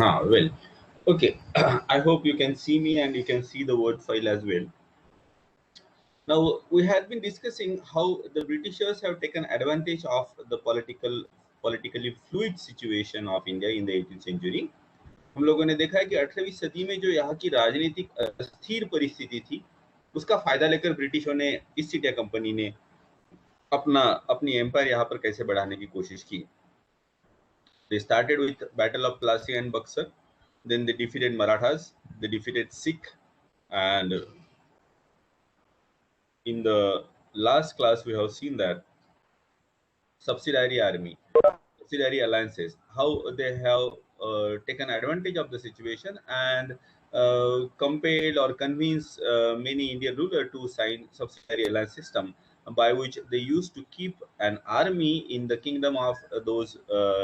Well, okay. I hope you can see me and you can see the word file as well. Now, we had been discussing how the Britishers have taken advantage of the politically fluid situation of India in the 18th century. हम लोगों ने देखा है कि 18वीं सदी में जो यहाँ की राजनीतिक अस्थिर परिस्थिति थी, उसका फायदा लेकर ब्रिटिशों ने, ईस्ट इंडिया कंपनी ने अपनी एम्पायर यहाँ पर कैसे बढ़ाने की कोशिश की. They started with Battle of Plassey and Buxar. Then they defeated Marathas. They defeated Sikh, and in the last class we have seen that subsidiary army, subsidiary alliances, how they have taken advantage of the situation and compelled or convinced many Indian rulers to sign subsidiary alliance system, by which they used to keep an army in the kingdom of those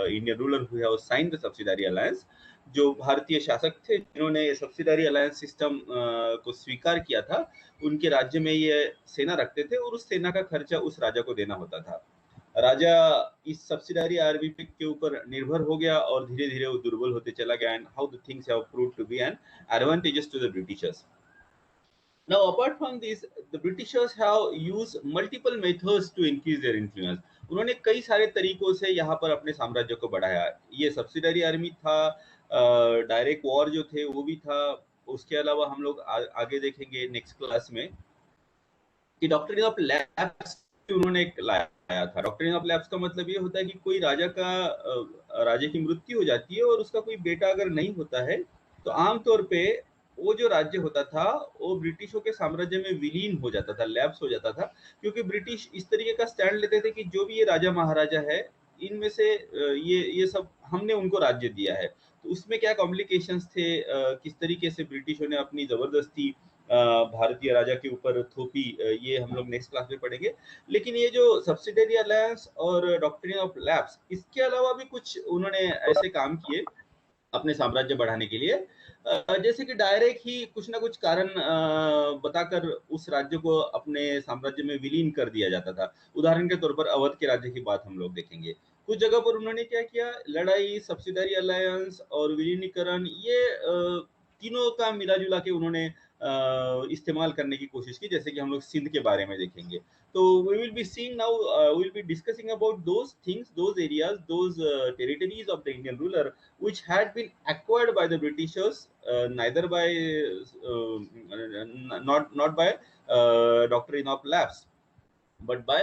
Indian rulers who have signed the subsidiary alliance. जो भारतीय शासक थे जिन्होंने subsidiary alliance system को स्वीकार किया था, उनके राज्य में ये सेना रखते थे और उस सेना का खर्चा उस राजा को देना होता था. राजा इस सब्सिडरी आर्मी के ऊपर निर्भर हो गया और धीरे धीरे वो दुर्बल होते चला गया. And how the things have proved to be an advantages to the Britishers. Now, apart from this, the Britishers have used multiple methods to increase their influence. उन्होंने कई सारे तरीकों से यहाँ पर अपने साम्राज्य को बढ़ाया. ये सब्सिडरी आर्मी था, डायरेक्ट वॉर जो थे वो भी था. उसके अलावा हम लोग आगे देखेंगे नेक्स्ट क्लास में कि डॉक्ट्रिन ऑफ लैप्स उन्होंने लाया था. डॉक्ट्रिन ऑफ लैप्स का मतलब ये होता है कि कोई राजा की मृत्यु हो जाती है और उसका कोई बेटा अगर नहीं होता है तो आमतौर पे वो जो राज्य होता था वो ब्रिटिशों के साम्राज्य में विलीन हो जाता था, लैप्स हो जाता था, क्योंकि ब्रिटिश इस तरीके का स्टैंड लेते थे कि जो भी ये राजा महाराजा है इनमें से ये सब हमने उनको राज्य दिया है. तो उसमें क्या कॉम्प्लिकेशंस थे, किस तरीके से ब्रिटिशों ने अपनी जबरदस्ती भारतीय राजा के ऊपर थोपी, ये हम लोग नेक्स्ट क्लास में पढ़ेंगे. लेकिन ये जो सब्सिडरी अलायंस और डॉक्ट्रिन ऑफ लैप्स, इसके अलावा भी कुछ उन्होंने ऐसे काम किए अपने साम्राज्य बढ़ाने के लिए, जैसे कि डायरेक्ट ही कुछ ना कुछ कारण बताकर उस राज्य को अपने साम्राज्य में विलीन कर दिया जाता था. उदाहरण के तौर पर अवध के राज्य की बात हम लोग देखेंगे. कुछ जगह पर उन्होंने क्या किया, लड़ाई, सब्सिडरी अलायंस और विलीनीकरण, ये तीनों का मिला जुला के उन्होंने इस्तेमाल करने की कोशिश की, जैसे कि हम लोग सिंध के बारे में देखेंगे. तो we will be seeing now, we will be discussing about those things, those areas, those territories of the Indian ruler which had been acquired by the Britishers, neither by not by doctrine of lapse, but by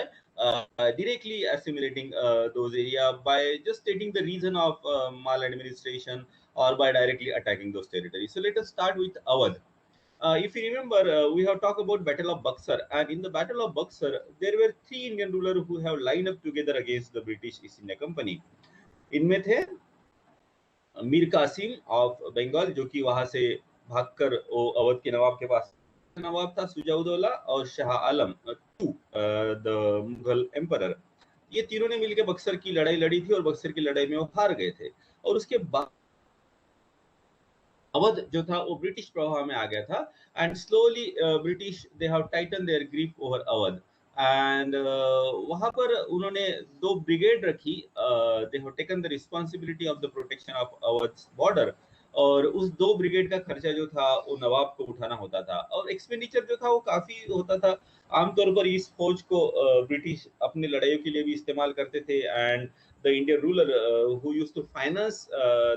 directly assimilating those areas by just stating the reason of maladministration or by directly attacking those territories. So let us start with Awadh. If you remember, we have talked about Battle of Buxar, and in the Battle of Buxar, there were 3 Indian rulers who have lined up together against the British East India Company. इनमें थे Mir Qasim of Bengal, जो कि वहां से भागकर वो अवध के नवाब के पास, नवाब था सुजाउद्दौला, और Shah Alam to the Mughal emperor. ये तीनों ने मिलकर बक्सर की लड़ाई लड़ी थी और बक्सर की लड़ाई में वो हार गए थे. और उसके बाद अवध जो था वो ब्रिटिश प्रभाव में आ गया था. And slowly British they have tighten their grip over Awadh. And वहां पर उन्होंने 2 ब्रिगेड रखी. They have taken the responsibility of the protection of Awadh border. और उस 2 ब्रिगेड का खर्चा जो था वो नवाब को उठाना होता था, और एक्सपेंडिचर जो था वो काफी होता था. आमतौर पर इस फौज को ब्रिटिश अपनी लड़ाइयों के लिए भी इस्तेमाल करते थे. And the Indian ruler who used to finance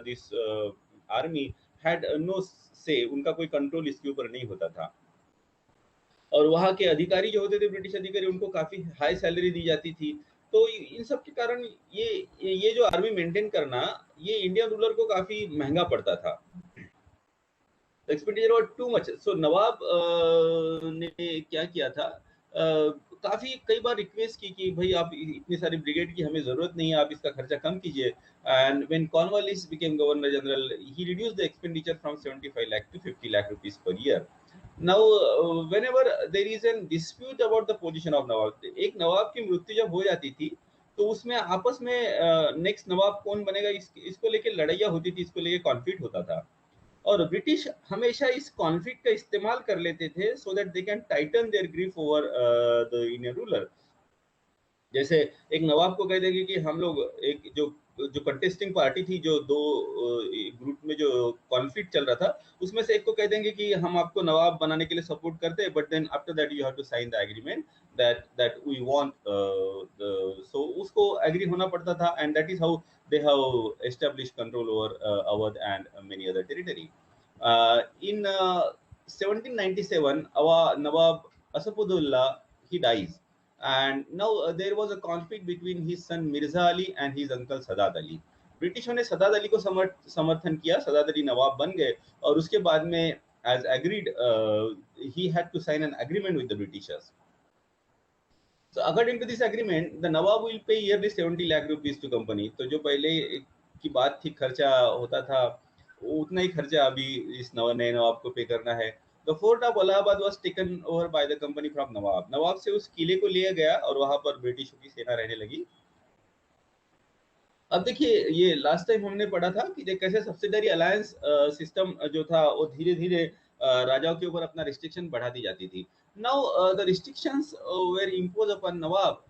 this army had no say, उनका कोई कंट्रोल इसके ऊपर नहीं होता था. और वहां के अधिकारी जो होते थे, ब्रिटिश अधिकारी, उनको काफी हाई सैलरी दी जाती थी. तो इन सब के कारण ये जो आर्मी मेंटेन करना, ये इंडियन रूलर को काफी महंगा पड़ता था. Expenditure was too much. So नवाब ने क्या किया था, काफी कई बार रिक्वेस्ट की कि भाई आप इतनी सारी ब्रिगेड की हमें जरूरत नहीं है, आप इसका खर्चा कम कीजिए. And when Cornwallis became governor general, he reduced the expenditure from 75 lakh to 50 lakh rupees per year. Now, whenever there is a dispute about the position of नवाब, एक नवाब की मृत्यु जब हो जाती थी तो उसमें आपस में नेक्स्ट नवाब कौन बनेगा, इसको लेके लड़ाइयाँ होती थी, इसको लेके कॉन्फ्लिक्ट होता था. और ब्रिटिश हमेशा इस कॉन्फ्लिक्ट का इस्तेमाल कर लेते थे so that they can tighten their grip over the Indian ruler. जैसे एक नवाब को कह देंगे कि हम लोग एक जो जो कंटेस्टिंग पार्टी थी, जो दो ग्रुप में जो कॉन्फ्लिक्ट चल रहा था, उसमें से एक को कह देंगे कि हम आपको नवाब बनाने के लिए सपोर्ट करते हैं, but then after that you have to sign the agreement that we want, so उसको एग्री होना पड़ता था, and that is how they have established control over Awadh and many other territory. In 1797, our Nawab Asafudullah, he dies, and now there was a conflict between his son Mirza Ali and his uncle Sadat Ali. ब्रिटिशों ने सदात अली को समर्थन किया, सदात अली नवाब बन गए, और उसके बाद में as agreed he had to sign an agreement with the Britishers. So according to this agreement, the Nawab will pay yearly 70 lakh rupees to company. तो जो पहले की बात थी, खर्चा होता था, उतना ही खर्चा अभी इस नए नवाब को पे करना है. The fort of Allahabad was taken over by the company from नवाब. नवाब से उस किले को लिया गया और वहां पर ब्रिटिशों की सेना रहने लगी. अब देखिए, ये लास्ट टाइम हमने पढ़ा था कि कैसे सब्सिडरी अलायंस सिस्टम जो था वो धीरे धीरे राजाओं के ऊपर अपना रिस्ट्रिक्शन बढ़ाती जाती थी. Now the restrictions were impose upon Nawab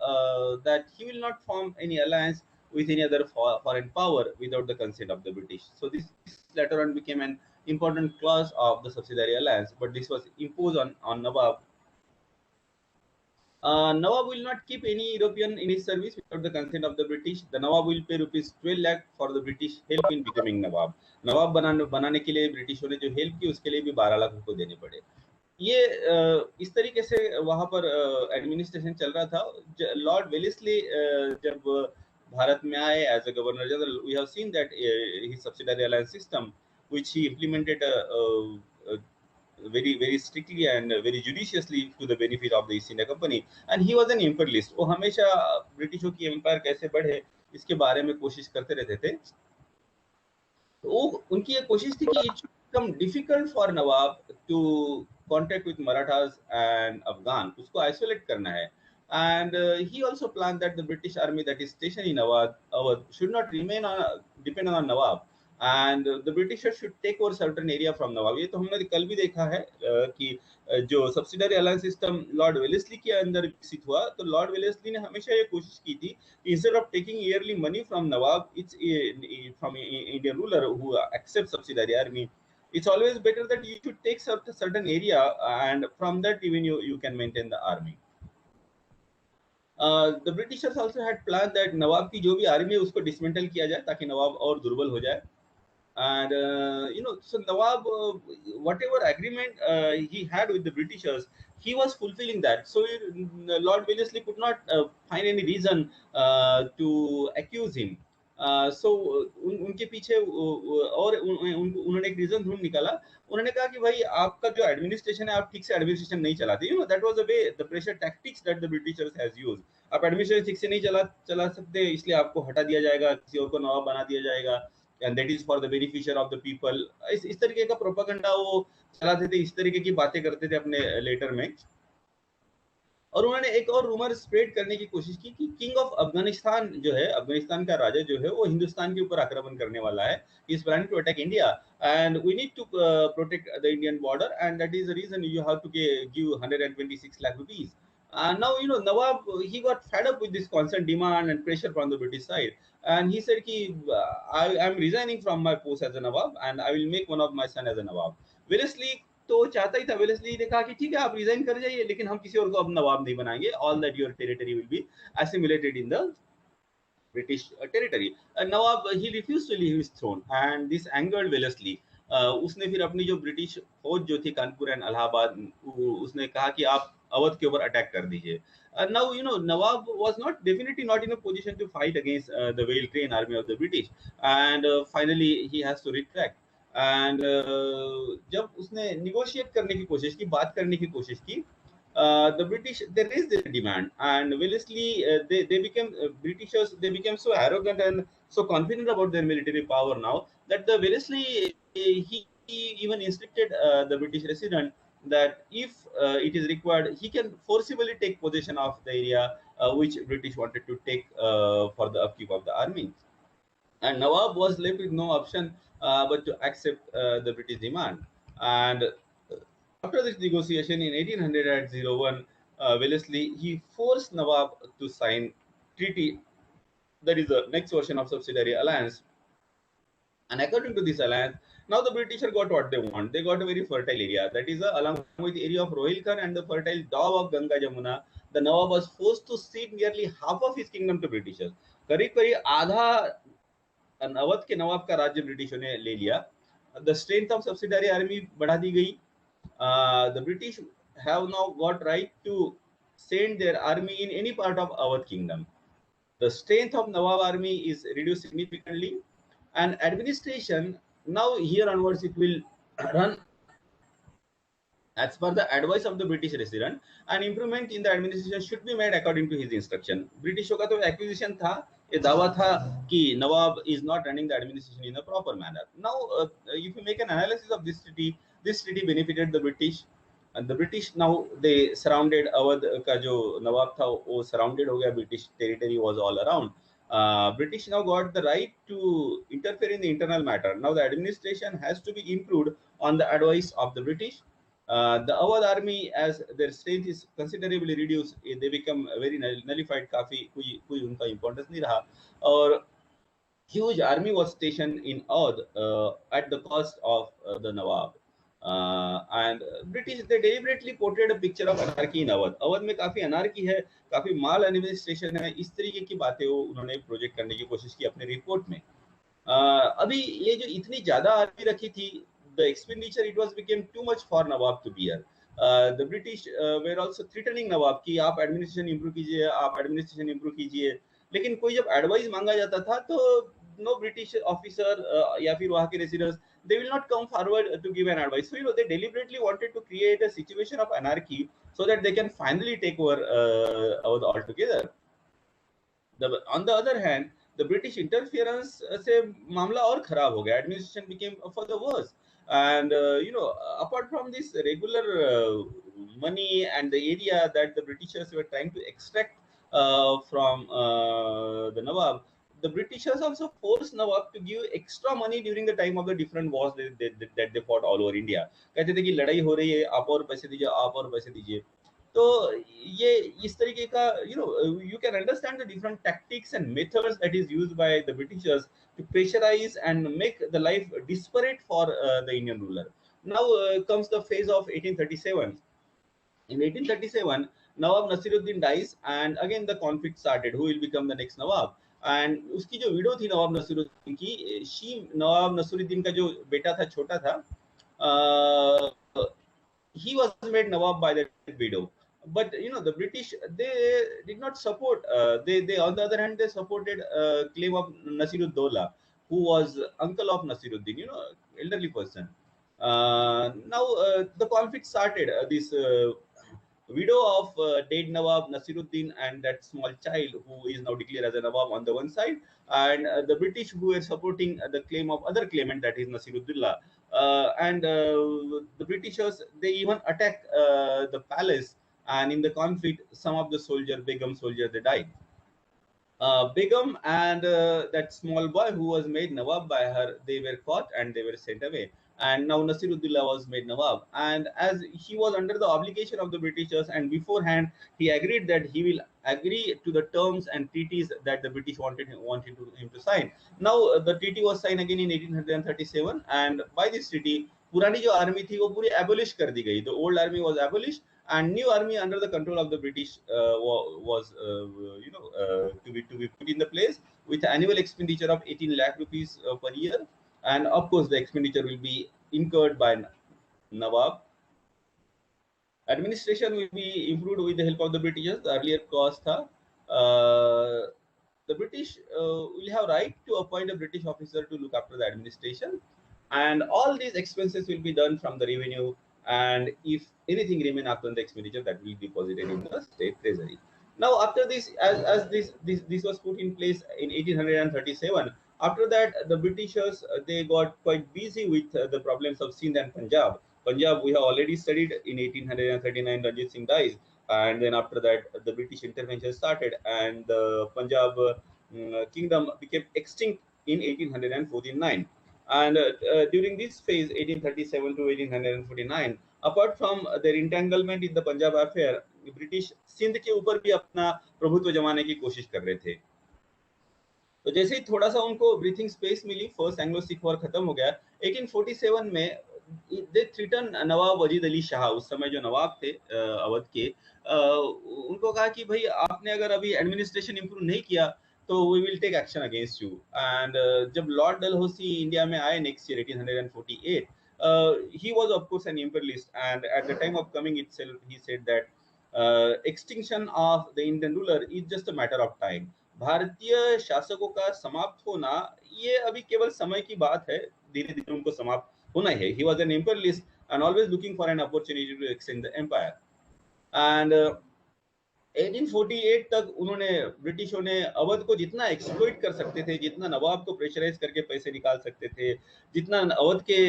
that he will not form any alliance with any other foreign power without the consent of the British. So this later on became an important clause of the subsidiary alliance, but this was imposed on Nawab. Nawab will not keep any European in his service without the consent of the British. The Nawab will pay rupees 12 lakh for the British help in becoming Nawab. नवाब बनाने के लिए ब्रिटिशों ने जो help की, उसके लिए भी 12 लाख उनको देने पड़े. ये इस तरीके से वहां पर एडमिनिस्ट्रेशन चल रहा था. लॉर्ड वेलेस्ली जब भारत में आए as a governor general, we have seen that his subsidiary alliance system which he implemented very strictly and very judiciously to the benefit of the East India Company, and he was an imperialist. वो हमेशा ब्रिटिशों की empire कैसे बढ़े इसके बारे में कोशिश करते रहते थे. वो उनकी एक कोशिश थी कि it should become difficult for Nawab to contact with Marathas and Afghan, उसको isolate करना है. And he also planned that the British army that is stationed in Awadh should not remain dependent on Nawab, and the Britishers should take over certain area from Nawab. ये तो हमने कल भी देखा है कि जो subsidiary alliance system Lord Wellesley के अंदर विकसित हुआ, तो लॉर्ड वेलेस्ली ने हमेशा ये कोशिश की थी, instead of taking yearly money from Nawab, it's from Indian ruler who accepts subsidiary army, it's always better that you should take certain area, and from that even you can maintain the army. The Britishers also had planned that नवाब की जो भी army है उसको dismantle किया जाए ताकि नवाब और दुर्बल हो जाए. And so Nawab, whatever agreement he had with the Britishers, he was fulfilling that. So Lord Wellesley could not find any reason to accuse him. So उनके पीछे और उन्होंने एक रीजन ढूंढ निकाला. उन्होंने कहा कि भाई आपका जो एडमिनिस्ट्रेशन है, आप ठीक से एडमिनिस्ट्रेशन नहीं चलाते. You know that was the way, the pressure tactics that the Britishers has used. आप एडमिनिस्ट्रेशन ठीक से नहीं चला सकते, इसलिए आपको हटा दिया जाएगा, किसी और को नवाब बना दिया जाएगा, and that is for the beneficiary of the people. इस तरीके का प्रोपागेंडा वो चलाते थे, इस तरीके की बातें करते थे अपने लेटर में. और उन्होंने एक और रूमर स्प्रेड करने की कोशिश की कि किंग ऑफ अफगानिस्तान जो है, अफगानिस्तान का राजा जो है, वो हिंदुस्तान के ऊपर आक्रमण करने वाला है. He is planning to attack India and we need to protect the Indian border, and that is the reason you have to give 126 lakh rupees. Now Nawab, he got fed up with this constant demand and pressure from the British side, and he said ki I am resigning from my post as a Nawab and I will make one of my son as a Nawab. Wellesley तो चाहता ही था, Wellesley ने कहा कि ठीक है आप resign कर जाइए, लेकिन हम किसी और को अब नवाब नहीं बनाएंगे. All that your territory will be assimilated in the British territory. Nawab, he refused to leave his throne and this angered Wellesley. उसने फिर अपनी जो ब्रिटिश फौज जो थी कानपुर एंड इलाहाबाद, उसने कहा कि आप अवध के ऊपर अटैक कर दीजिए. Now Nawab was not definitely not in a position to fight against the well trained army of the British, and finally he has to retract. And जब उसने निगोशिएट करने की कोशिश की, बात करने की कोशिश की, the British, they raised their demand, and Wellesley, they became Britishers, they became so arrogant and so confident about their military power now that the Wellesley, he even instructed the British resident that if it is required, he can forcibly take possession of the area which British wanted to take for the upkeep of the army. And Nawab was left with no option but to accept the British demand. And after this negotiation in 1801, Wellesley, he forced Nawab to sign treaty. That is the next version of subsidiary alliance. And according to this alliance, now the British got what they want. They got a very fertile area. That is, along with the area of Rohilkhand and the fertile Dow of Ganga Jamuna, the Nawab was forced to cede nearly half of his kingdom to Britishers. करीब करीब आधा अवध के नवाब का राज्य ब्रिटिशों ने ले लिया. The strength of subsidiary army बढ़ा दी गई. The British have now got right to send their army in any part of Awadh kingdom. The strength of Nawab army is reduced significantly, and administration now here onwards it will run as per the advice of the British resident, and improvement in the administration should be made according to his instruction. Britishों का तो acquisition था, ये दावा था कि Nawab is not running the administration in a proper manner. Now, if you make an analysis of this treaty benefited the British, and the British now they surrounded Awadh का जो नवाब था वो surrounded हो गया. British territory was all around. British now got the right to interfere in the internal matter. Now the administration has to be improved on the advice of the British. The Awadh army, as their strength is considerably reduced, they become very nullified. काफी कोई उनका importance नहीं रहा. और huge army was stationed in Awadh at the cost of the Nawab. And British they deliberately portrayed a picture of anarchy in Awadh. Awadh में काफी anarchy है, काफी माल एडमिनिस्ट्रेशन है, इस तरीके की बातें वो उन्होंने प्रोजेक्ट करने की कोशिश की अपने रिपोर्ट में. अभी ये जो इतनी ज्यादा आर्मी रखी थी, the expenditure it was became too much for Nawab to bear. The British were also threatening Nawab कि आप एडमिनिस्ट्रेशन इंप्रूव कीजिए, आप एडमिनिस्ट्रेशन इंप्रूव कीजिए. लेकिन कोई जब एडवाइस मांगा जाता था तो no British officer या फिर वहाँ के residents they will not come forward to give an advice. So they deliberately wanted to create a situation of anarchy so that they can finally take over altogether. On the other hand, the British interference से मामला और खराब हो गया. Administration became for the worse. And apart from this regular money and the area that the Britishers were trying to extract from the Nawab, the Britishers also forced Nawab to give extra money during the time of the different wars that they fought all over India. कहते थे कि लड़ाई हो रही है, आप और पैसे दीजिए, आप और पैसे दीजिए. तो ये इस तरीके का you can understand the different tactics and methods that is used by the Britishers to pressurize and make the life disparate for the Indian ruler. Now comes the phase of 1837. In 1837, Nawab Nasiruddin dies, and again the conflict started. Who will become the next Nawab? And उसकी जो window थी नवाब नसीरुद्दीन की, नवाब नसीरुद्दीन का जो बेटा था, छोटा था, he was made Nawab by that widow. But the British they did not support. They on the other hand they supported claim of Nasiruddaulah, who was uncle of Nasiruddin, elderly person. Now the conflict started. This widow of dead Nawab Nasiruddin and that small child who is now declared as a Nawab on the one side, and the British who were supporting the claim of other claimant, that is Nasiruddin. And the Britishers they even attack the palace, and in the conflict some of the soldiers, Begum soldiers, they died. Begum and that small boy who was made Nawab by her, they were caught and they were sent away. And now Nasiruddin was made Nawab. And as he was under the obligation of the Britishers, and beforehand he agreed that he will agree to the terms and treaties that the British wanted him to sign. Now the treaty was signed again in 1837, and by this treaty, पुरानी जो army थी वो पूरी abolish कर दी गई. The old army was abolished, and new army under the control of the British was to be put in the place with annual expenditure of 18 lakh rupees per year, and of course the expenditure will be incurred by Nawab. Administration will be improved with the help of the Britishers. The earlier cost tha, the British will have right to appoint a British officer to look after the administration, and all these expenses will be done from the revenue, and if anything remain after the expenditure, that will be deposited in the state treasury. Now after this, as this was put in place in 1837, after that the Britishers they got quite busy with the problems of Sindh and Punjab. Punjab we have already studied. In 1839 Ranjit Singh dies, and then after that the British intervention started, and the Punjab kingdom became extinct in 1849. And during this phase, 1837 to 1849, apart from their entanglement in the Punjab affair, British Sindh के ऊपर भी अपना प्रभुत्व जमाने की कोशिश कर रहे थे। तो जैसे ही थोड़ा सा उनको ब्रीथिंग स्पेस मिली, फर्स्ट एंग्लो सिख वॉर खत्म हो गया। 1847 में दे थ्रेटन नवाब वजीद अली शाह, उस समय जो नवाब थे अवध के, उनको कहा कि भाई आपने अगर अभी एडमिनिस्ट्रेशन इंप्रूव नहीं किया तो we will take action against you. And जब लॉर्ड डलहौसी इंडिया में आए next year 1848, he was of course an imperialist, and at the time of coming itself he said that extinction of the Indian ruler is just a matter of time। भारतीय शासकों का समाप्त होना ये अभी केवल समय की बात है, धीरे धीरे उनको समाप्त होना ही है। He was an imperialist and always looking for an opportunity to extend the empire। And 1848 तक उन्होंने, ब्रिटिशों ने अवध को जितना एक्सप्लॉइट कर सकते थे, जितना नवाब को प्रेशराइज करके पैसे निकाल सकते थे, जितना अवध के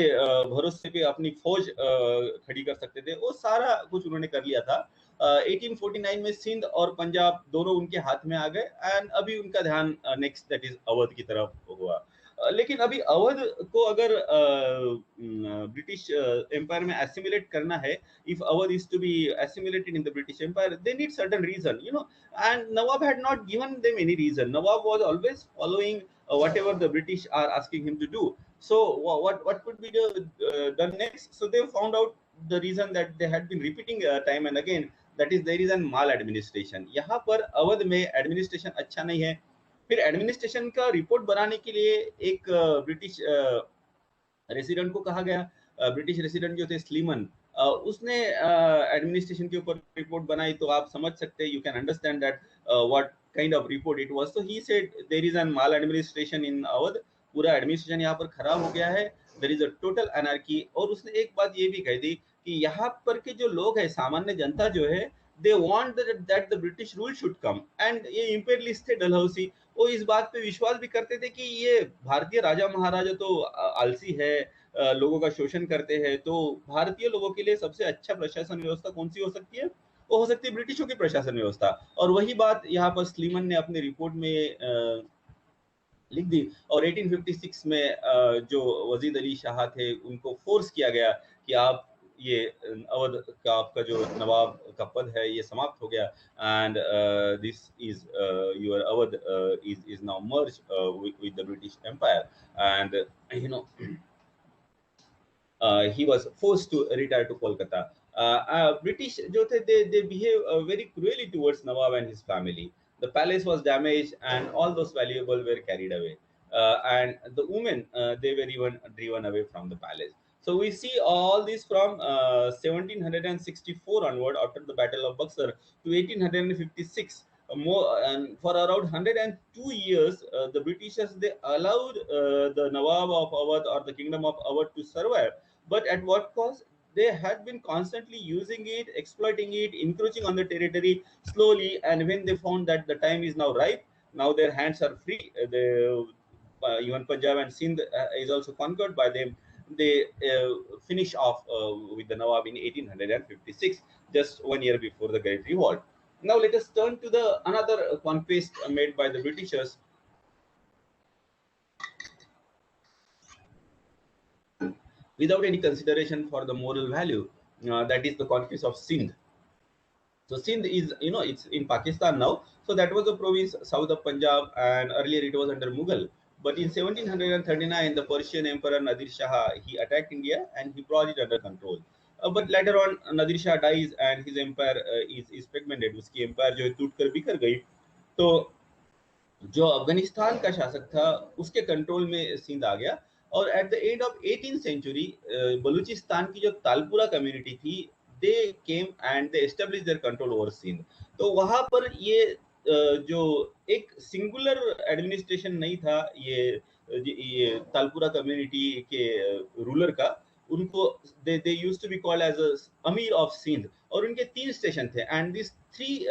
भरोसे पे अपनी फौज खड़ी कर सकते थे, वो सारा कुछ उन्होंने कर लिया था। 1849 में सिंध और पंजाब दोनों उनके हाथ में आ गए, एंड अभी उनका ध्यान नेक्स्ट दैट इज अवध की तरफ हुआ। लेकिन अभी अवध को अगर ब्रिटिश एम्पायर में एसिमिलेट करना है, if Awadh is to be assimilated in the British Empire, they need certain reason, you know, and Nawab had not given them any reason. Nawab was always following whatever the British are asking him to do. So what could be done next? So they found out the reason that they had been repeating time and again, that is there is an maladministration। यहाँ पर अवध में administration अच्छा नहीं है। फिर administration का report बनाने के लिए एक ब्रिटिश रेसिडेंट को कहा गया। ब्रिटिश रेसिडेंट जो थे स्लीमन, उसने एडमिनिस्ट्रेशन के ऊपर रिपोर्ट बनाई। तो आप समझ सकते हैं, you can understand that what kind of report it was. So he said there is an mal administration in Awadh, पूरा एडमिनिस्ट्रेशन यहाँ पर खराब हो गया है, there is a total anarchy. और उसने एक बात ये भी कह दी कि यहाँ पर के जो लोग हैं, सामान्य जनता जो है, they want that the British rule should come. And ये इंपीरियलिस्ट थे डलहौसी, वो इस बात पे विश्वास भी करते थे कि ये भारतीय राजा महाराजा तो आलसी है, लोगों का शोषण करते हैं, तो भारतीय लोगों के लिए सबसे अच्छा प्रशासन व्यवस्था कौन सी हो सकती है? वो हो सकती है ब्रिटिशों की प्रशासन व्यवस्था। और वही बात यहाँ पर स्लीमन ने अपनी रिपोर्ट में लिख दी। और 1856 में जो वजीद अली शाह थे, उनको फोर्स किया गया कि आप ये अवध का आपका जो नवाब का पद है ये समाप्त हो गया, and this is your Awadh is now merge with the British empire. And you know he was forced to retire to Kolkata। British जो थे, they behave very cruelly towards Nawab and his family। The palace was damaged and all those valuables were carried away, and the women they were even driven away from the palace। So we see all this from 1764 onward, after the Battle of Buxar, to 1856। More and for around 102 years, the Britishers they allowed the Nawab of Awadh or the Kingdom of Awadh to survive, but at what cost? They had been constantly using it, exploiting it, encroaching on the territory slowly, and when they found that the time is now ripe, now their hands are free. Even Punjab and Sindh is also conquered by them. They finish off with the Nawab in 1856, just 1 year before the Great Revolt। Now let us turn to the another conquest made by the Britishers, without any consideration for the moral value, that is the conquest of Sindh। So Sindh is, you know, it's in Pakistan now. So that was a province south of Punjab, and earlier it was under Mughal। But in 1739, the Persian Emperor Nadir Shah, he attacked India and he brought it under control। But later on, Nadir Shah dies and his empire is fragmented। उसकी empire जो है टूट कर बिखर गई। तो जो अफगानिस्तान का शासक था, उसके कंट्रोल में सिंध आ गया। और at the end of 18th century, Balochistan की जो तालपुरा कम्युनिटी थी, they came and they establish their control over Sindh. तो वहां पर ये जो एक सिंगुलर एडमिनिस्ट्रेशन नहीं था ये तालपुरा कम्युनिटी के रूलर का, उनको they used to be called as Amir of Sindh. और उनके 3 स्टेशन थे, and this 3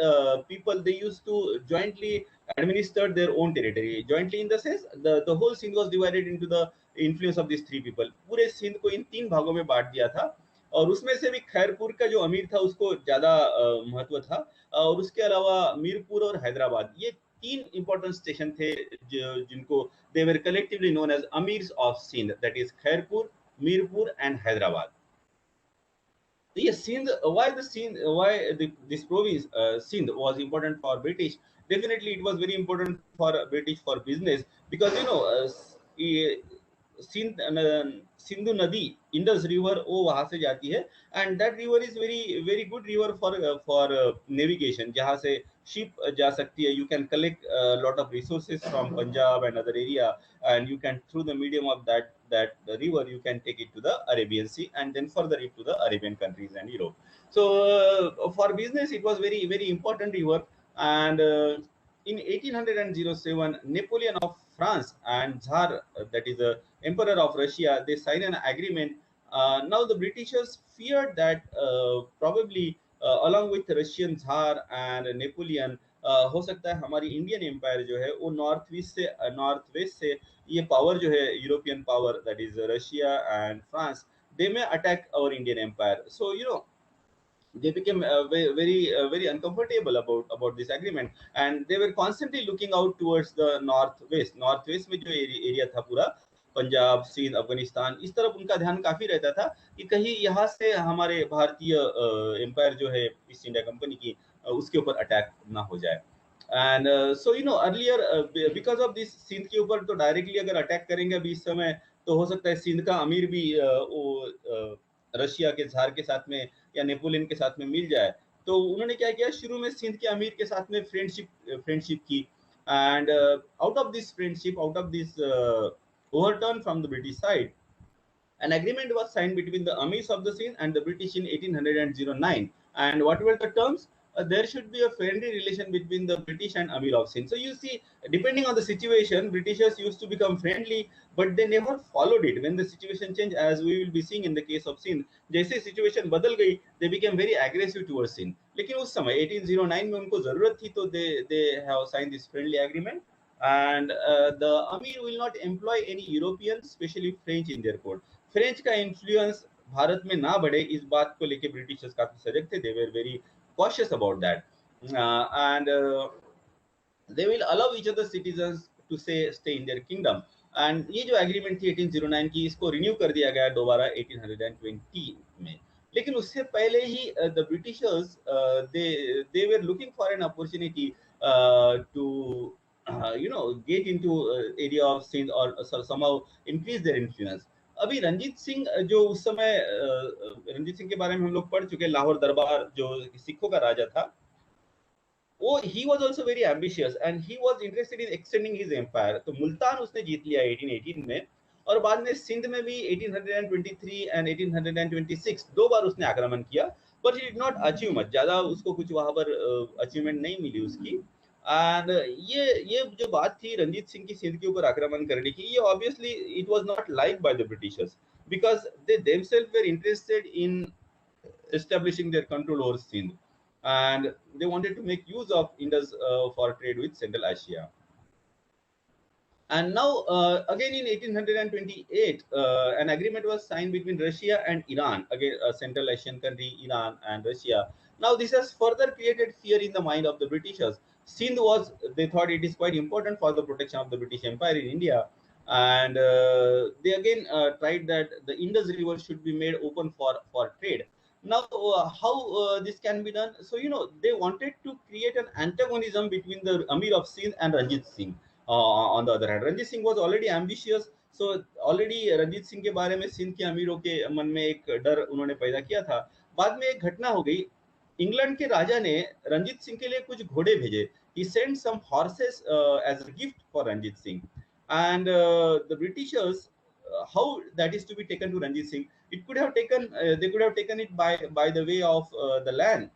people they used to jointly administered their own territory jointly, in the sense the whole Sindh was divided into the influence of these 3 people। पूरे सिंध को इन 3 भागों में बांट दिया था, और उसमें से भी खैरपुर का जो अमीर था उसको ज्यादा महत्व था, और उसके अलावा मीरपुर और हैदराबाद, ये 3 इंपॉर्टेंट स्टेशन थे जिनको they were collectively known as amirs of Sindh, that is Khairpur, Mirpur and Hyderabad. Yes, Sindh. Why the Sindh? Why this province Sindh was important for British? Definitely, it was very important for British for business, because Sindh Sindhu नदी Indus river वो वहां से जाती है, and that river is very very good river for navigation, जहां से ship जा सकती है. You can collect lot of resources from Punjab and other area, and you can, through the medium of that river, you can take it to the Arabian Sea, and then further it to the Arabian countries and Europe. So for business it was very very important river. And in 1807, Napoleon of France and Tsar, that is the Emperor of Russia, they signed an agreement. Now the Britishers feared that probably along with Russian Tsar and Napoleon, हो सकता है हमारी Indian empire जो है वो north west से ये power जो है European power, that is Russia and France, they may attack our Indian empire. So they became very uncomfortable about this agreement, and they were constantly looking out towards the northwest में जो area था पूरा पंजाब, सिंध, अफगानिस्तान, इस तरफ उनका ध्यान काफी रहता था कि कहीं यहाँ से हमारे भारतीय एम्पायर जो है ईस्ट इंडिया कंपनी की उसके ऊपर अटैक ना हो जाए. And so earlier because of this Sindh के ऊपर तो डायरेक्टली अगर अटैक करेंगे अभी इस समय, तो हो सकता है सिंध का अमीर भी रशिया के जार के साथ में या नेपोलियन के साथ में मिल जाए. तो उन्होंने क्या किया, शुरू में सिंध के अमीर के साथ में फ्रेंडशिप की, and out of this friendship, out of this overturn from the British side, an agreement was signed between the Amirs of the Sindh and the British in 1809. And what were the terms? There should be a friendly relation between the British and Amir of Sindh. So you see, depending on the situation, Britishers used to become friendly, but they never followed it. When the situation changed, as we will be seeing in the case of Sindh, जैसे situation बदल गई, they became very aggressive towards Sindh. लेकिन उस समय 1809 में उनको जरूरत थी, तो they have signed this friendly agreement. And the Amir will not employ any Europeans, especially French, in their court. French का इन्फ्लुएंस भारत में ना बढ़े, इस बात को लेके ब्रिटिशर्स काफी सजग थे. They were very cautious about that, and they will allow each other citizens to stay in their kingdom. एंड ये जो एग्रीमेंट थी 1809 की, इसको रिन्यू कर दिया गया दोबारा 1820 में. लेकिन उससे पहले ही the Britishers they were looking for an opportunity to get into area of Sindh or somehow increase their influence. अभी रंजीत सिंह जो उस समय रंजीत सिंह के बारे में हम लोग पढ़ चुके, लाहौर दरबार जो सिखों का राजा था, वो he was also very ambitious and he was interested in extending his empire. तो मुल्तान उसने जीत लिया 1818 में, और बाद में सिंध में भी 1823 एंड 1826 दो बार उसने आक्रमण किया, but he did not achieve much. ज्यादा उसको कुछ वहां पर अचीवमेंट नहीं मिली उसकी. एंड ये जो बात थी रंजीत सिंह की सिंध के ऊपर आक्रमण करने की, ये obviously it was not like by the Britishers, because they themselves were interested in establishing their control over Sindh, and they wanted to make use of Indus for trade with Central Asia. And now, again in 1828, an agreement was signed between Russia and Iran, again a Central Asian country, Iran and Russia. Now, this has further created fear in the mind of the Britishers. Sindh was, they thought it is quite important for the protection of the British Empire in India. And they again tried that the Indus River should be made open for trade. Now, how this can be done? So, they wanted to create an antagonism between the Amir of Sindh and Ranjit Singh. On the other hand, Ranjit Singh was already ambitious, so already Ranjit Singh के बारे में सिंध के अमीरों के मन में एक डर उन्होंने पैदा किया था. बाद में एक घटना हो गई, इंग्लैंड के राजा ने रंजीत सिंह के लिए कुछ घोड़े भेजे. He sent some horses as a gift for Ranjit Singh, and the Britishers, how that is to be taken to Ranjit Singh, it could have taken they could have taken it by the way of the land,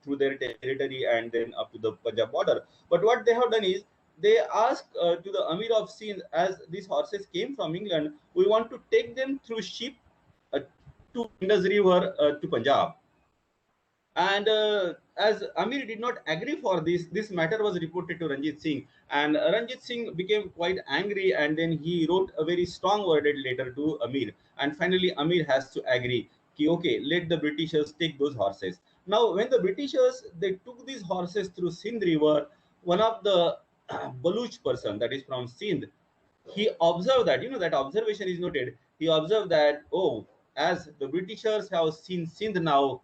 through their territory and then up to the Punjab border. But what they have done is they asked to the Amir of Sindh, as these horses came from England, we want to take them through ship to Indus River to Punjab. And as Amir did not agree for this matter was reported to Ranjit Singh, and Ranjit Singh became quite angry, and then he wrote a very strong worded letter to Amir, and finally Amir has to agree, okay, let the Britishers take those horses. Now, when the Britishers, they took these horses through Sindh River, one of the Baluch person, that is from Sindh, he observed that, that observation is noted. He observed that, oh, as the Britishers have seen Sindh now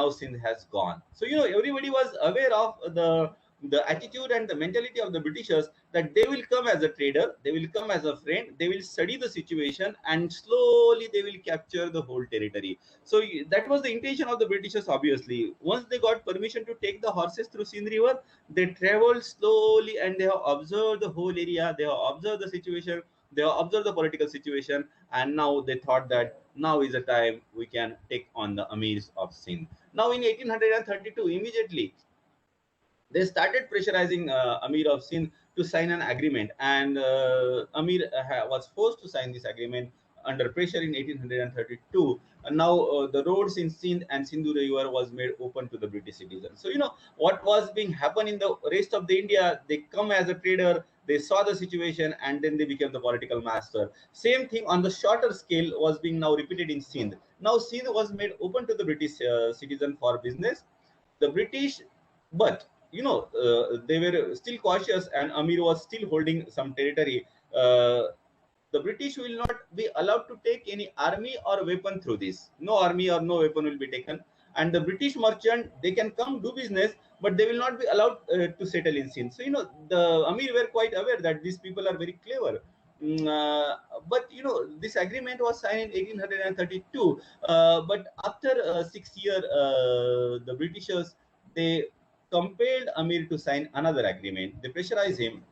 Sindh has gone. So everybody was aware of the attitude and the mentality of the Britishers, that they will come as a trader, they will come as a friend, they will study the situation, and slowly they will capture the whole territory. So that was the intention of the Britishers. Obviously, once they got permission to take the horses through Sindh River, they traveled slowly and they have observed the whole area, they have observed the situation, they have observed the political situation, and now they thought that now is the time we can take on the Amirs of Sindh. Now in 1832, immediately they started pressurizing Amir of Sindh to sign an agreement, and Amir was forced to sign this agreement under pressure in 1832. And now the roads in Sindh and Sindhu River was made open to the British citizens. So what was being happen in the rest of the India. They come as a trader, they saw the situation, and then they became the political master. Same thing on the shorter scale was being now repeated in Sindh. Now Sindh was made open to the British citizen for business. The British, but they were still cautious, and Amir was still holding some territory. The British will not be allowed to take any army or weapon through this. No army or no weapon will be taken. And the British merchant, they can come do business, but they will not be allowed to settle in Sindh. So the Amir were quite aware that these people are very clever. But this agreement was signed in 1832. But after 6 years, the Britishers, they compelled Amir to sign another agreement. They pressurized him,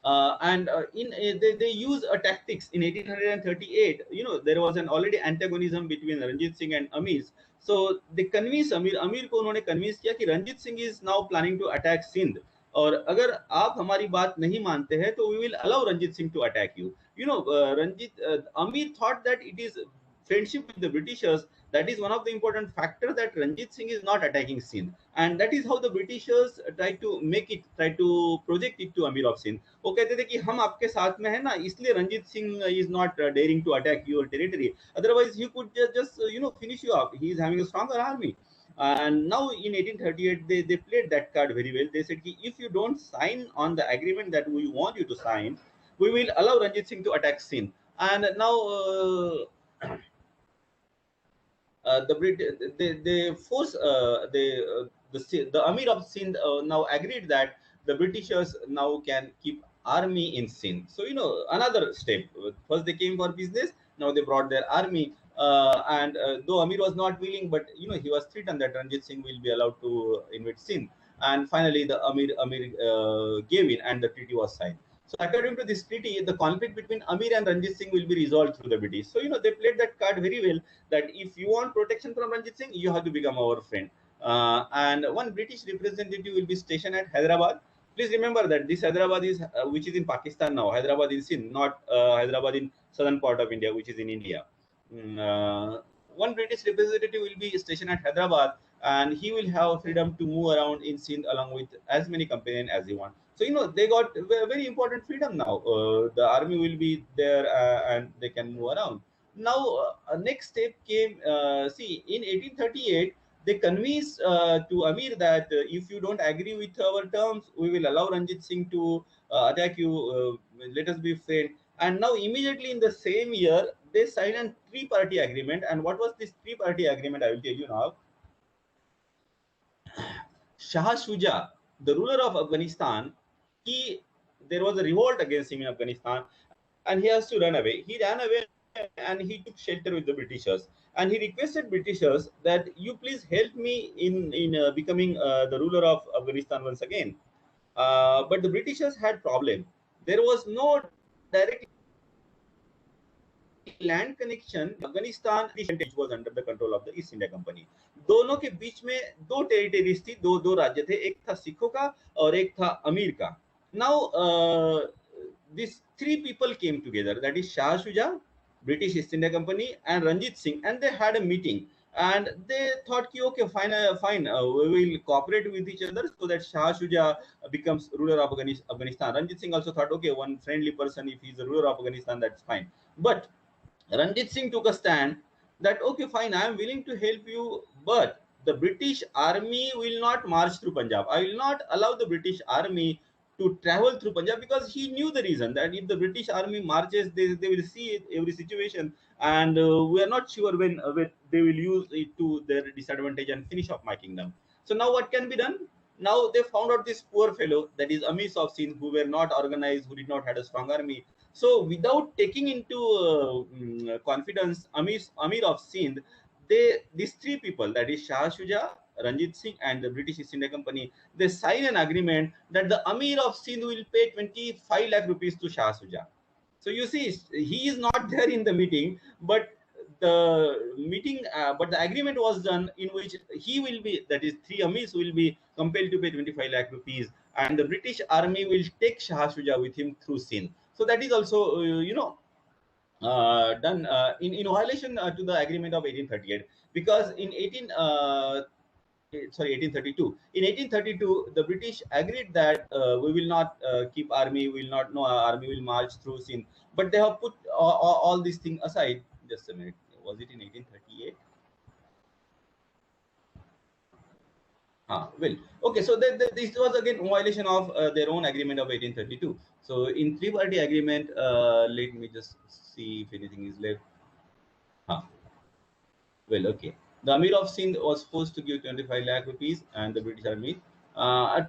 and they use a tactics in 1838. There was an already antagonism between Ranjit Singh and Amir. So they convinced Amir को उन्होंने convince किया कि Ranjit Singh is now planning to attack Sindh, और अगर आप हमारी बात नहीं मानते हैं तो we will allow Ranjit Singh to attack you. Amir thought that it is friendship with the Britishers, that is one of the important factor that Ranjit Singh is not attacking Sindh, and that is how the Britishers try to project it to Amir of Sindh. वो कहते थे कि हम आपके साथ में है ना, इसलिए Ranjit Singh is not daring to attack your territory. Otherwise, he could just finish you off. He is having a stronger army. And now in 1838, they played that card very well. They said, if you don't sign on the agreement that we want you to sign, we will allow Ranjit Singh to attack Sindh. And now they force the Amir of Sindh now agreed that the Britishers now can keep army in Sindh. So another step. First they came for business. Now they brought their army. And though Amir was not willing, but he was threatened that Ranjit Singh will be allowed to invade Sindh. And finally, the Amir gave in, and the treaty was signed. So according to this treaty, the conflict between Amir and Ranjit Singh will be resolved through the British. So they played that card very well. That if you want protection from Ranjit Singh, you have to become our friend. And one British representative will be stationed at Hyderabad. Please remember that this Hyderabad is which is in Pakistan now. Hyderabad is Sindh, not Hyderabad in southern part of India, which is in India. One British representative will be stationed at Hyderabad, and he will have freedom to move around in Sindh along with as many companions as he wants. So they got very important freedom now. The army will be there, and they can move around. Now, next step came. See, in 1838, they convinced to Amir that if you don't agree with our terms, we will allow Ranjit Singh to attack you. Let us be friends. And now, immediately in the same year, they signed a three-party agreement. And what was this three-party agreement? I will tell you now. Shah Shuja, the ruler of Afghanistan, there was a revolt against him in Afghanistan, and he has to run away. He ran away and he took shelter with the Britishers, and he requested Britishers that you please help me in becoming the ruler of Afghanistan once again. But the Britishers had problem. There was no direct land connection Afghanistan was under the control of the East India Company. दोनों के बीच में दो territories थी, दो राज्य थे, एक था सिखों का और एक था अमीर का. Now these three people came together, that is Shah Shuja, British East India Company, and Ranjit Singh, and they had a meeting, and they thought okay, fine, we will cooperate with each other so that Shah Shuja becomes ruler of Afghanistan. Ranjit Singh also thought, okay, one friendly person, if he's the ruler of Afghanistan, that's fine. But Ranjit Singh took a stand that, okay, fine, I am willing to help you, but the British army will not march through Punjab. I will not allow the British army to travel through Punjab, because he knew the reason that if the British army marches, they will see it, every situation, and we are not sure when they will use it to their disadvantage and finish off my kingdom. So now what can be done? Now they found out this poor fellow, that is Amirs of Sindh, who were not organized, who did not had a strong army. So without taking into confidence Amir of Sindh, these three people, that is Shah Shuja, Ranjit Singh, and the British East India Company, they sign an agreement that the Amir of Sindh will pay 25 lakh rupees to Shah Shuja. So you see, he is not there in the meeting, but but the agreement was done in which he will be, that is, three Amirs will be compelled to pay 25 lakh rupees, and the British army will take Shah Shuja with him through Sindh. So that is also, done in violation to the agreement of 1838, because in 1832. In 1832, the British agreed that we will not keep army, will not, no army will march through Sindh, but they have put all these things aside. Just a minute, was it in 1838? Well, okay, so this was again violation of their own agreement of 1832. So in three-party agreement, let me just see if anything is left. Huh. Well, okay. The Amir of Sindh was forced to give 25 lakh rupees, and the British army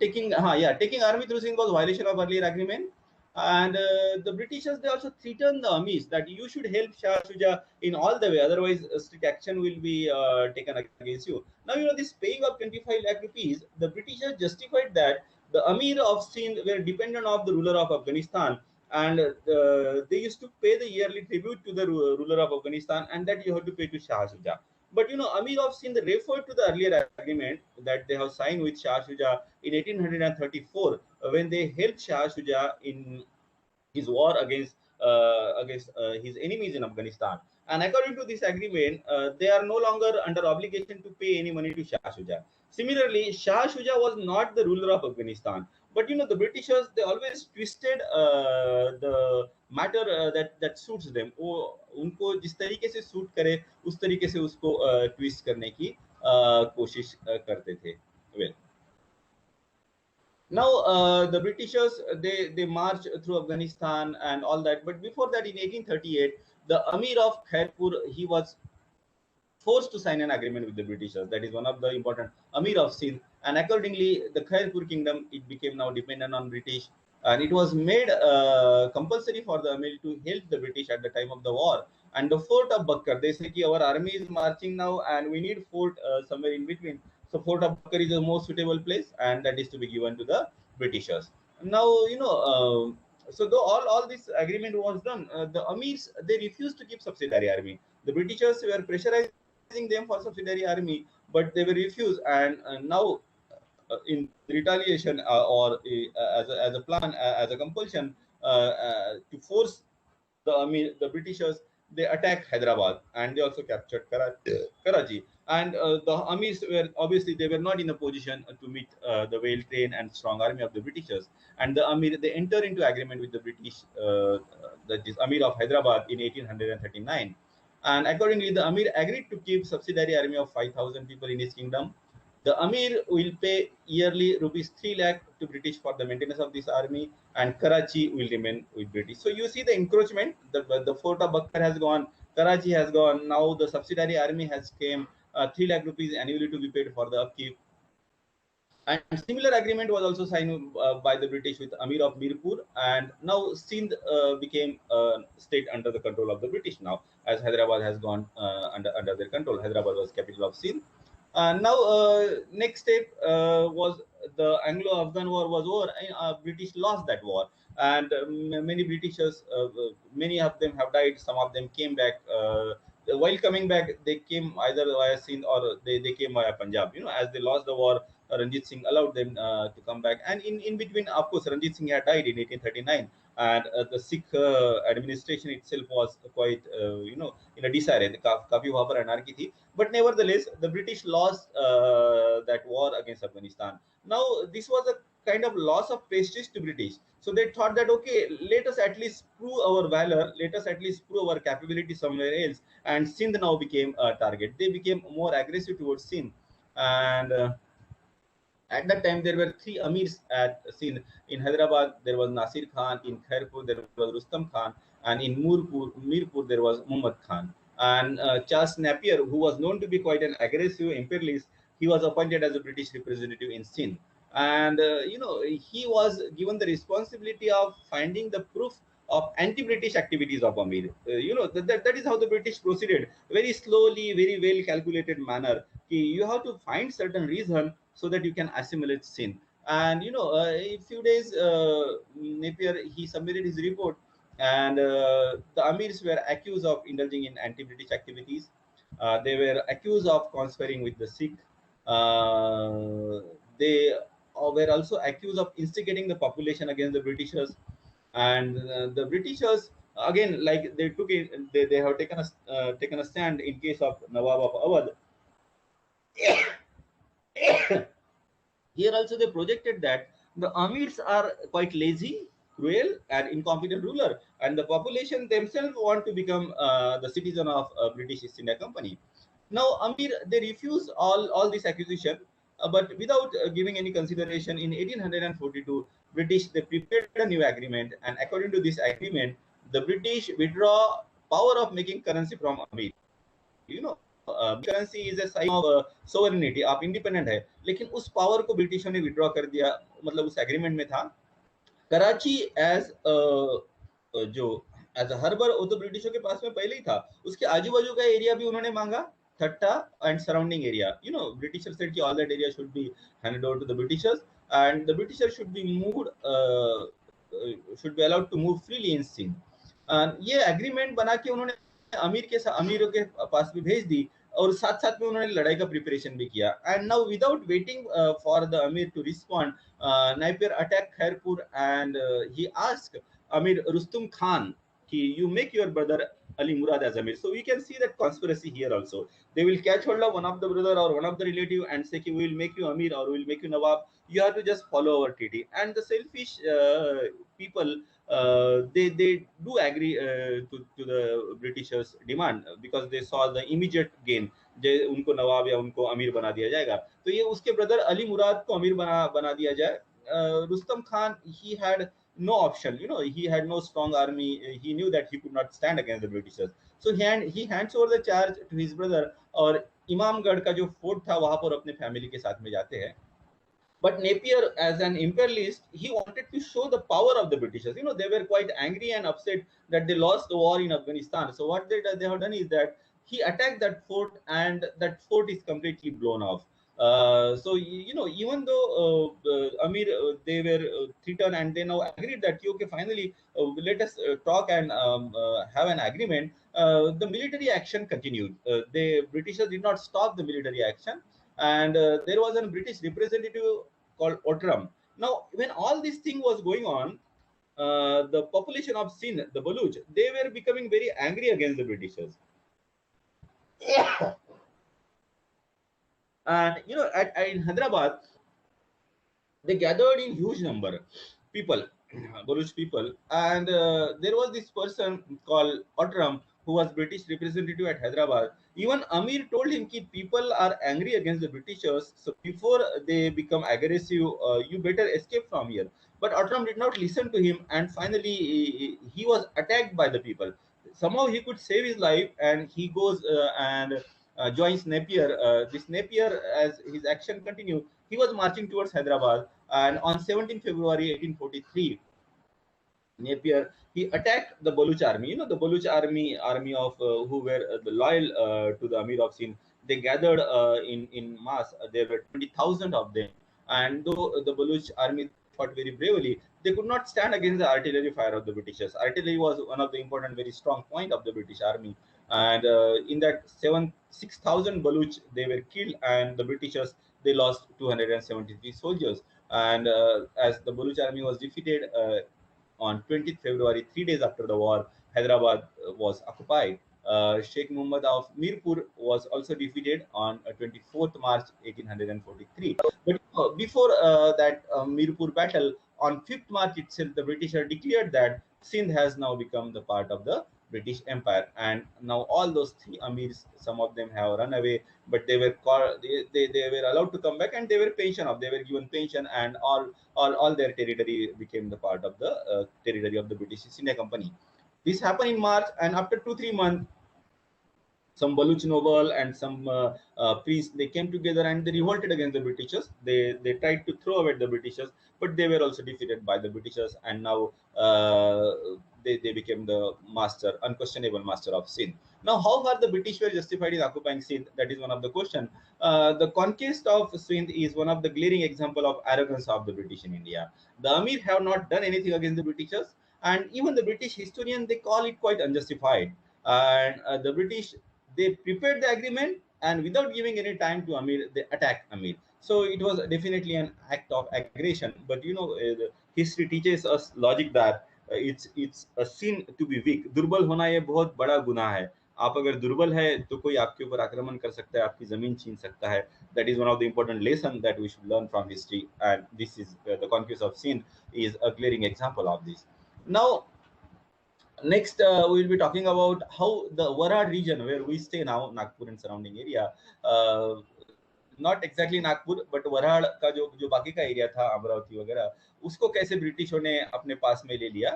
taking army through Sindh was violation of earlier agreement. And the Britishers, they also threatened the Amirs that you should help Shah Shuja in all the way, otherwise strict action will be taken against you. Now you know this paying of 25 lakh rupees. The Britishers justified that the Amir of Sindh were dependent of the ruler of Afghanistan, and they used to pay the yearly tribute to the ruler of Afghanistan, and that you have to pay to Shah Shuja. But you know, Amir of Sindh referred to the earlier agreement that they have signed with Shah Shuja in 1834, when they helped Shah Shuja in his war against his enemies in Afghanistan. And according to this agreement, they are no longer under obligation to pay any money to Shah Shuja. Similarly, Shah Shuja was not the ruler of Afghanistan, but you know the Britishers, they always twisted the matter that suits them. वो उनको जिस तरीके से suit करे उस तरीके से उसको ट्विस्ट करने की कोशिश करते थे. Well, now the Britishers, they march through Afghanistan and all that, but before that, in 1838, the Amir of Khairpur, he was forced to sign an agreement with the Britishers. That is one of the important Amir of Sindh, and accordingly, the Khairpur kingdom, it became now dependent on British, and it was made compulsory for the Amir to help the British at the time of the war. And the fort of Bakkar, they say, our army is marching now, and we need fort somewhere in between. So Fort of Bakkar is the most suitable place, and that is to be given to the Britishers. Now so though all this agreement was done, the Amirs, they refused to keep subsidiary army. The Britishers were pressurizing them for subsidiary army, but they were refused. And now, in retaliation as a plan, as a compulsion to force the Britishers, they attacked Hyderabad, and they also captured Karachi. And the Amirs were obviously, they were not in a position to meet the well-trained and strong army of the Britishers. And the Amir, they enter into agreement with the British, that is Amir of Hyderabad, in 1839. And accordingly, the Amir agreed to keep subsidiary army of 5,000 people in his kingdom. The Amir will pay yearly rupees 3 lakh to British for the maintenance of this army, and Karachi will remain with British. So you see the encroachment. The fort of Bakkar has gone, Karachi has gone. Now the subsidiary army has came. 3 lakh rupees annually to be paid for the upkeep. And similar agreement was also signed by the British with Amir of Mirpur, and now Sindh became a state under the control of the British now, as Hyderabad has gone under their control. Hyderabad was capital of Sindh. Now, next step was the Anglo-Afghan War was over. British lost that war, and many Britishers, many of them have died. Some of them came back. While coming back, they came either via Sindh or they came via Punjab. You know, as they lost the war, Ranjit Singh allowed them to come back. And in between, of course, Ranjit Singh had died in 1839, and the Sikh administration itself was quite, in a disarray. The काफी वहाँ पर anarchy थी. But nevertheless, the British lost that war against Afghanistan. Now, this was a kind of loss of prestige to British. So they thought that, okay, let us at least prove our valor, let us at least prove our capability somewhere else. And Sindh now became a target. They became more aggressive towards Sindh. And At that time, there were three amirs at Sindh. In Hyderabad, there was Nasir Khan. In Khairpur, there was Rustam Khan. And in Mirpur, there was Muhammad Khan. And Charles Napier, who was known to be quite an aggressive imperialist, he was appointed as a British representative in Sindh. And he was given the responsibility of finding the proof of anti-British activities of Amir. That is how the British proceeded. Very slowly, very well calculated manner. You have to find certain reason so that you can assimilate sin. And a few days, Napier, he submitted his report, and the Amirs were accused of indulging in anti-British activities. They were accused of conspiring with the Sikh. They were also accused of instigating the population against the Britishers. And the Britishers, again, like they took it, they have taken a stand in case of Nawab of Awadh. Here also they projected that the Amirs are quite lazy, cruel, and incompetent ruler, and the population themselves want to become the citizen of British East India Company. Now, Amir, they refuse all this accusation, but without giving any consideration. In 1842, British they prepared a new agreement, and according to this agreement, the British withdraw power of making currency from Amir. Currency is a sign of sovereignty, आप independent है, लेकिन उस power को ब्रिटिशों ने withdraw कर दिया, मतलब उस एग्रीमेंट में था। कराची एज जो एज अ हर्बर, वो तो ब्रिटिशों के पास में पहले ही था, उसके आजू बाजू का एरिया भी उन्होंने मांगा, Thatta and surrounding area. Britisher said कि all that area should be handed over to the Britishers, and the Britisher should be moved, should be allowed to move freely in Sindh. ये एग्रीमेंट बना के उन्होंने अमीरों के पास भी भेज दी, और साथ साथ में उन्होंने लड़ाई का प्रिपरेशन भी किया। And now without waiting for the Amir to respond, Napier attack Khairpur, and he asked Amir Rustum Khan, you make your brother Ali Murad as Amir. So we can see that conspiracy here also. They will catch hold of one of the brother or one of the relative and say, we will make you Amir or we will make you Nawab. You have to just follow our treaty. And the selfish people, they do agree to the Britishers' demand because they saw the immediate gain. उनको नवाब या उनको अमीर बना दिया जाएगा, तो ये उसके ब्रदर अली मुराद को अमीर बना दिया जाए। Rustam Khan, he had no option. He had no strong army. He knew that he could not stand against the Britishers. So he hands over the charge to his brother, और इमामगढ़ का जो fort था वहां पर अपने family के साथ में जाते हैं। But Napier, as an imperialist, he wanted to show the power of the Britishers. They were quite angry and upset that they lost the war in Afghanistan. So what they have done is that he attacked that fort, and that fort is completely blown off. So even though Amir, they were threatened, and they now agreed that okay, finally let us talk and have an agreement. The military action continued. The Britishers did not stop the military action, and there was a British representative called Outram. Now, when all this thing was going on, the population of Sindh, the Baluch, they were becoming very angry against the Britishers. And in Hyderabad, they gathered in huge number, people, Baluch people, and there was this person called Outram who was British representative at Hyderabad. Even Amir told him that people are angry against the Britishers, so before they become aggressive, you better escape from here. But Outram did not listen to him, and finally he was attacked by the people. Somehow he could save his life, and he goes and joins Napier. This Napier, as his action continued, he was marching towards Hyderabad, and on 17 February 1843, Napier, he attacked the Baluch army. The Baluch army of who were loyal to the Amir of Sindh. They gathered in mass. There were 20,000 of them, and though the Baluch army fought very bravely, they could not stand against the artillery fire of the Britishers. Artillery was one of the important, very strong point of the British army, and in that 6,000 Baluch they were killed, and the Britishers they lost 273 soldiers. And as the Baluch army was defeated. On 20th February, 3 days after the war, Hyderabad was occupied. Sheikh Muhammad of Mirpur was also defeated on 24th March 1843. But before that Mirpur battle, on 5th March itself, the British had declared that Sindh has now become the part of the British Empire. And now all those three amirs, some of them have run away, but they were called, they were allowed to come back, and they were pension off. They were given pension, and all their territory became the part of the territory of the British East India Company. This happened in March, and after 2-3 months, some Baluch noble and some priests, they came together and they revolted against the Britishers. They tried to throw away the Britishers, but they were also defeated by the Britishers, and now they became the master, unquestionable master of Sindh. Now, how far the British were justified in occupying Sindh? That is one of the question. The conquest of Sindh is one of the glaring example of arrogance of the British in India. The Amir have not done anything against the Britishers, and even the British historian, they call it quite unjustified. And the British, they prepared the agreement, and without giving any time to Amir, they attacked Amir. So it was definitely an act of aggression. But history teaches us logic that it's a sin to be weak. दुर्बल होना ये बहुत बड़ा गुनाह है. आप अगर दुर्बल है तो कोई आपके ऊपर आक्रमण कर सकता है, आपकी जमीन छीन सकता है. That is one of the important lesson that we should learn from history, and this is the conquest of Sindh is a glaring example of this. Now, next, we will be talking about how the Warad region, where we stay now, Nagpur and surrounding area, not exactly Nagpur, but Varad का जो जो बाकी का area था, अमरावती वगैरह, उसको कैसे ब्रिटिशों ने अपने पास में ले लिया,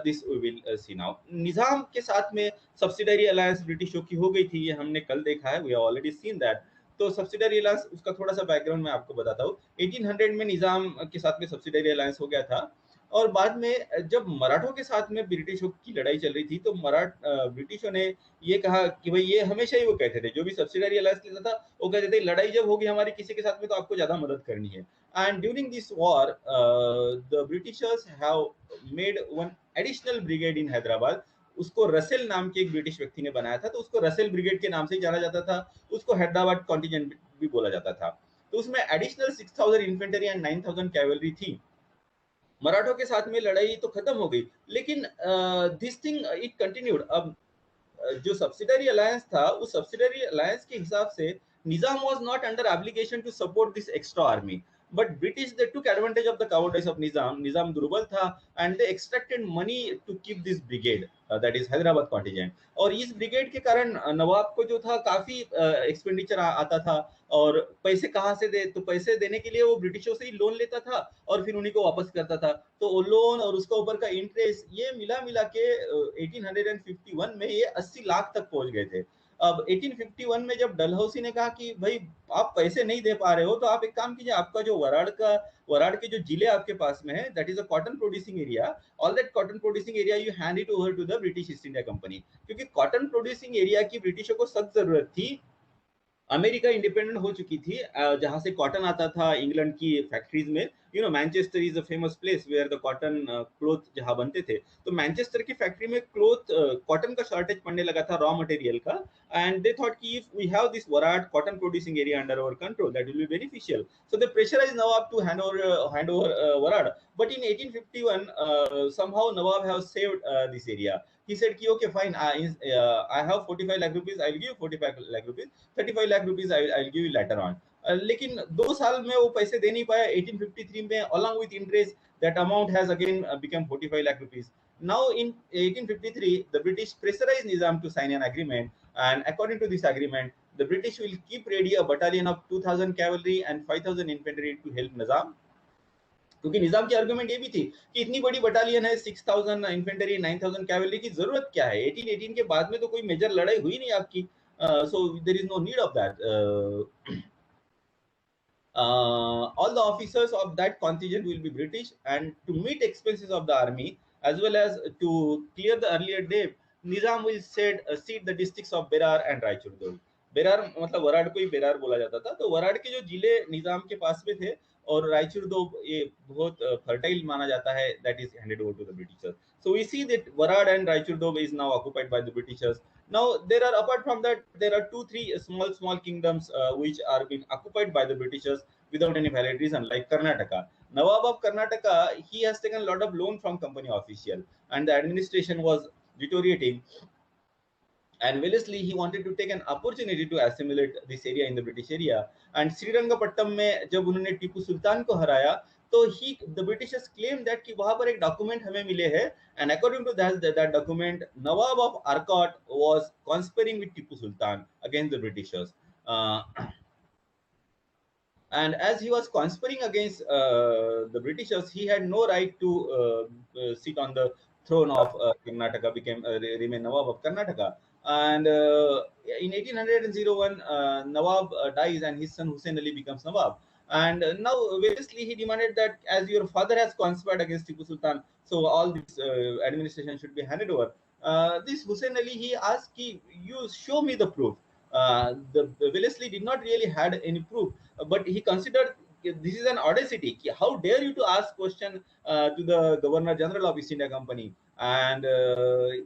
this we will see now. Nizam के साथ में सब्सिडरी अलायंस ब्रिटिशों की हो गई थी, ये हमने कल देखा है, we have already seen that. तो सब्सिडरी अलायंस, उसका थोड़ा सा बैकग्राउंड मैं आपको बताता हूँ. 1800 में निजाम के साथ में सब्सिडरी अलायंस हो गया था, और बाद में जब मराठों के साथ में ब्रिटिशों की लड़ाई चल रही थी, तो ब्रिटिशों ने ये कहा कि भाई, ये हमेशा ही वो कहते थे, जो भी सब्सिडरी अलायंस लेता था, वो कहते थे लड़ाई जब होगी हमारी किसी के साथ में, तो आपको ज्यादा मदद करनी है. And during this war the Britishers have made one additional brigade in Hyderabad. उसको रसेल नाम के एक ब्रिटिश व्यक्ति ने बनाया था, तो उसको रसेल ब्रिगेड के नाम से ही जाना जाता था. उसको हैदराबाद कॉन्टिजेंट भी बोला जाता था. तो उसमें एडिशनल 6000 इन्फेंट्री एंड 9000 कैवलरी थी. मराठों के साथ में लड़ाई तो खत्म हो गई, लेकिन दिस थिंग इट कंटिन्यूड. अब जो सब्सिडरी अलायंस था, उस सब्सिडरी अलायंस के हिसाब से Nizam was not under obligation to support this extra army, but British they took advantage of the cowardice of Nizam. Nizam दुर्बल था, and they extracted money to keep this brigade, that is Hyderabad contingent. और इस brigade के कारण नवाब को जो था काफी एक्सपेंडिचर आता था, और पैसे कहाँ से दे, तो पैसे देने के लिए वो ब्रिटिशों से ही लोन लेता था, और फिर उन्हीं को वापस करता था. तो वो लोन और उसका ऊपर का इंटरेस्ट, ये मिला के 1851 में ये 80 लाख तक पहुंच गए थे. अब 1851 में जब डलहौसी ने कहा कि भाई, आप पैसे नहीं दे पा रहे हो, तो आप एक काम कीजिए, आपका जो वराड़ के जो जिले आपके पास में है, that is a cotton producing area, all that cotton producing area you hand it over to the British East India company. क्योंकि कॉटन प्रोड्यूसिंग एरिया की ब्रिटिशों को सख्त जरूरत थी. अमेरिका इंडिपेंडेंट हो चुकी थी, जहां से कॉटन आता था इंग्लैंड की फैक्ट्रीज में. Manchester is a famous place where the cotton cloth जहां बनते थे. तो मैनचेस्टर की फैक्ट्री में क्लोथ कॉटन का शॉर्टेज पड़ने लगा था, रॉ मटेरियल का. एंड दे थॉट कि if we have this Varhad cotton producing area under our control, that will be beneficial. So they pressurize Nawab to hand over Varhad. But in 1851 somehow Nawab have saved this area. He said कि okay fine, I have 45 lakh rupees, I will give you 45 lakh rupees, 35 lakh rupees I will give you later on. लेकिन 2 साल में वो पैसे दे नहीं पाया. 1853 में along with interest that amount has again become 45 lakh rupees. Now in 1853 the British pressurized Nizam to sign an agreement, and according to this agreement the British will keep ready a battalion of 2000 cavalry and 5000 infantry to help Nizam. क्योंकि निजाम की argument ये भी थी कि इतनी बड़ी battalion है, 6000 infantry, 9000 cavalry की जरूरत क्या है, 1818 के बाद में तो कोई मेजर लड़ाई हुई नहीं आपकी, so there is no need of that. All the officers of that contingent will be British, and to meet expenses of the army as well as to clear the earlier debt, Nizam will cede the districts of Berar and Raichur. Berar मतलब वराड़ को ही बेरार बोला जाता था. तो वराड़ के जो जिले निजाम के पास में थे, और रायचूर दो ये बहुत फर्टाइल माना जाता है, that is handed over to the Britishers. So we see that Varad and Raichur though is now occupied by the Britishers. Now there are, apart from that, there are 2-3 small kingdoms which are being occupied by the Britishers without any valid reason, like Karnataka. Nawab of Karnataka, he has taken a lot of loan from company official, and the administration was deteriorating, and Wellesley, he wanted to take an opportunity to assimilate this area in the British area. And Srirangapattam में जब उन्होंने टीपू सुल्तान को हराया, तो the Britishers claim that कि वहां पर एक document हमें मिले हैं, and according to that document, Nawab of Arcot was conspiring with Tipu Sultan against the Britishers. And as he was conspiring against the Britishers, he had no right to sit on the throne of Karnataka, remain Nawab of Karnataka. And in 1801, Nawab dies, and his son Hussein Ali becomes Nawab. And now, obviously, he demanded that as your father has conspired against Tipu Sultan, so all this administration should be handed over. This Hussein Ali, he asked, you show me the proof. The Wellesley did not really had any proof, but he considered this is an audacity. How dare you to ask question to the Governor General of East India Company? And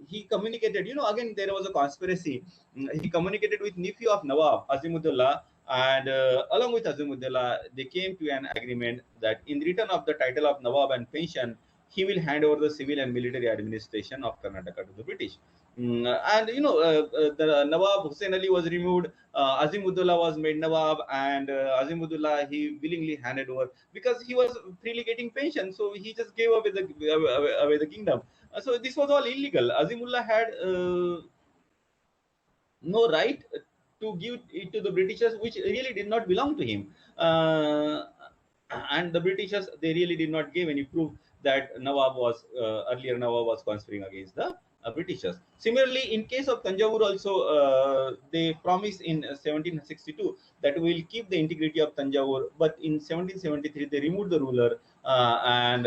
he communicated. Again there was a conspiracy. He communicated with nephew of Nawab, Azimuddin, and along with Azimuddin, they came to an agreement that in return of the title of Nawab and pension, he will hand over the civil and military administration of Karnataka to the British. And the Nawab Hussein Ali was removed. Azimuddin was made Nawab, and Azimuddin, he willingly handed over because he was freely getting pension, so he just gave away the kingdom. So this was all illegal. Azimullah had no right to give it to the Britishers, which really did not belong to him. And the Britishers, they really did not give any proof that earlier Nawab was conspiring against the Britishers. Similarly, in case of Tanjavur also, they promised in 1762 that we will keep the integrity of Tanjavur, but in 1773 they removed the ruler, and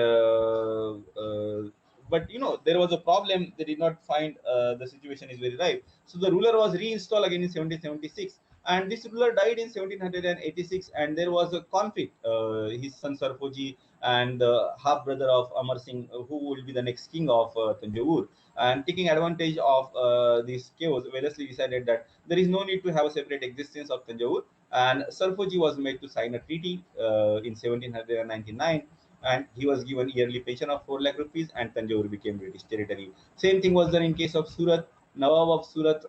but there was a problem. They did not find the situation is very ripe, so the ruler was reinstalled again in 1776, and this ruler died in 1786, and there was a conflict. His son Sarfoji and the half brother of Amar Singh, who will be the next king of Tanjavur, and taking advantage of this chaos, Wellesley decided that there is no need to have a separate existence of Tanjavur, and Sarfoji was made to sign a treaty in 1799, and he was given yearly pension of 4 lakh rupees, and Tanjore became British territory. Same thing was done in case of Surat. Nawab of Surat,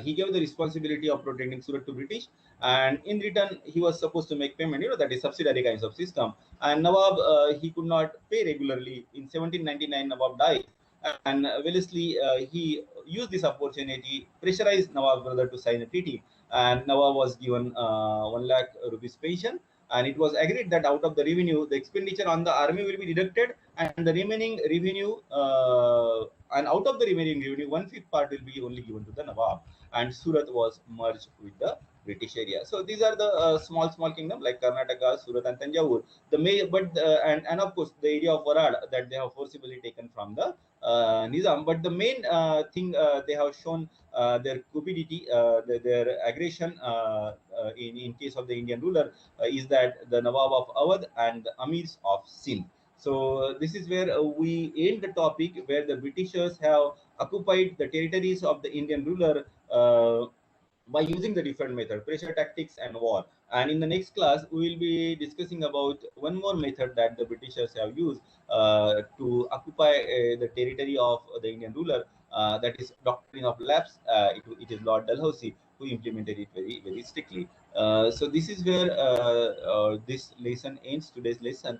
he gave the responsibility of protecting Surat to British, and in return he was supposed to make payment. That is subsidiary kinds of system. And Nawab, he could not pay regularly. In 1799, Nawab died, and Wellesley, he used this opportunity, pressurized Nawab brother to sign a treaty, and Nawab was given 1 lakh rupees pension. And it was agreed that out of the revenue, the expenditure on the army will be deducted, and the remaining revenue, and out of the remaining revenue, 1/5 part will be only given to the Nawab, and Surat was merged with the British area. So these are the small kingdom like Karnataka, Surat, and Tanjavur. And of course the area of Warad that they have forcibly taken from the Nizam. But the main thing, they have shown their cupidity, their aggression in case of the Indian ruler, is that the Nawab of Awadh and the Amirs of Sindh. So this is where we end the topic, where the Britishers have occupied the territories of the Indian ruler by using the different method, pressure tactics and war. And in the next class we will be discussing about one more method that the Britishers have used to occupy the territory of the Indian ruler, that is doctrine of lapse. It is Lord Dalhousie who implemented it very strictly. So this is where this lesson ends, today's lesson.